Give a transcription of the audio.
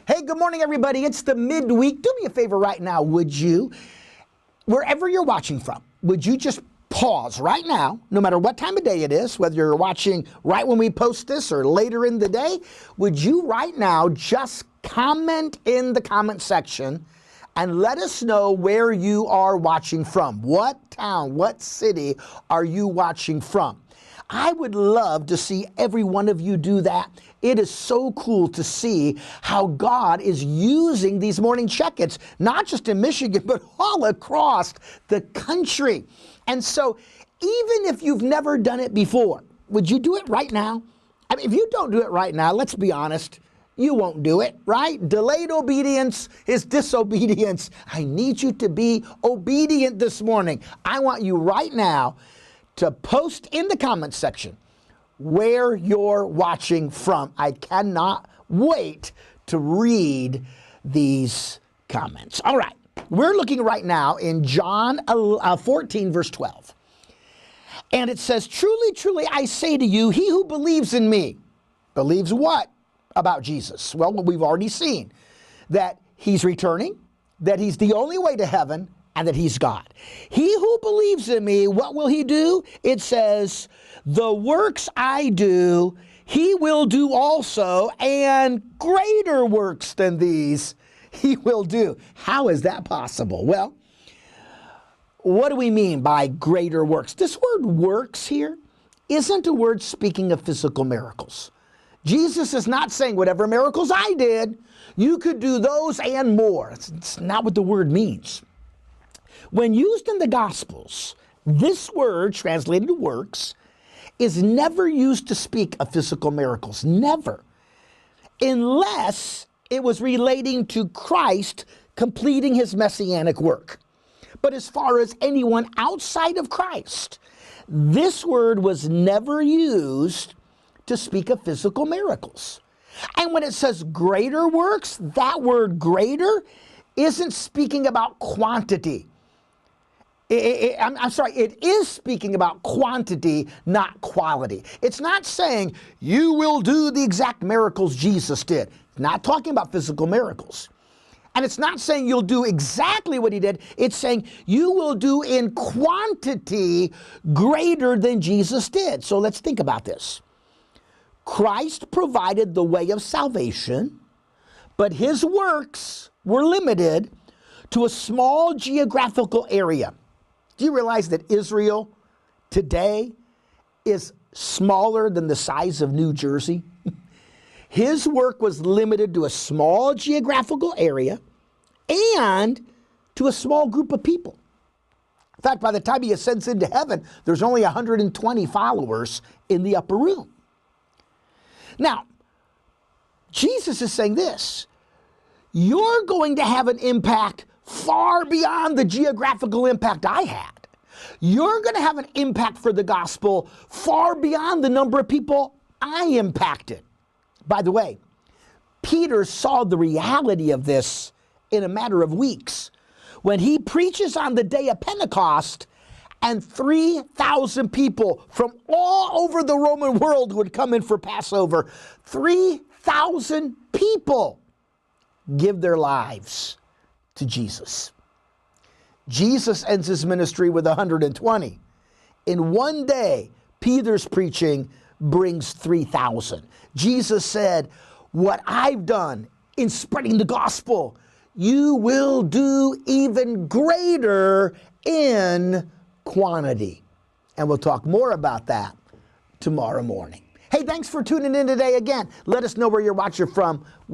Hey, good morning, everybody. It's the midweek. Do me a favor right now, would you? Wherever you're watching from, would you just pause right now, no matter what time of day it is, whether you're watching right when we post this or later in the day, would you right now just comment in the comment section and let us know where you are watching from? What town, what city are you watching from? I would love to see every one of you do that. It is so cool to see how God is using these morning check-ins, not just in Michigan, but all across the country. And so even if you've never done it before, would you do it right now? I mean, if you don't do it right now, let's be honest, you won't do it, right? Delayed obedience is disobedience. I need you to be obedient this morning. I want you right now to post in the comments section where you're watching from. I cannot wait to read these comments. All right, we're looking right now in John 14, verse 12. And it says, "Truly, truly, I say to you, he who believes in me," believes what about Jesus? Well, what we've already seen, that he's returning, that he's the only way to heaven, and that he's God. He who believes in me, what will he do? It says, the works I do, he will do also, and greater works than these he will do. How is that possible? Well, what do we mean by greater works? This word works here isn't a word speaking of physical miracles. Jesus is not saying whatever miracles I did, you could do those and more. It's not what the word means. When used in the Gospels, this word, translated works, is never used to speak of physical miracles. Never. Unless it was relating to Christ completing his messianic work. But as far as anyone outside of Christ, this word was never used to speak of physical miracles. And when it says greater works, that word greater isn't speaking about quantity. It is speaking about quantity, not quality. It's not saying you will do the exact miracles Jesus did. It's not talking about physical miracles. And it's not saying you'll do exactly what he did. It's saying you will do in quantity greater than Jesus did. So let's think about this. Christ provided the way of salvation, but his works were limited to a small geographical area. Do you realize that Israel today is smaller than the size of New Jersey? His work was limited to a small geographical area and to a small group of people. In fact, by the time he ascends into heaven, there's only 120 followers in the upper room. Now, Jesus is saying this, you're going to have an impact far beyond the geographical impact I had. You're going to have an impact for the gospel far beyond the number of people I impacted. By the way, Peter saw the reality of this in a matter of weeks when he preaches on the day of Pentecost and 3,000 people from all over the Roman world would come in for Passover. 3,000 people give their lives to Jesus. Jesus ends his ministry with 120. In one day, Peter's preaching brings 3,000. Jesus said, what I've done in spreading the gospel, you will do even greater in quantity. And we'll talk more about that tomorrow morning. Hey, thanks for tuning in today again. Let us know where you're watching from. We'll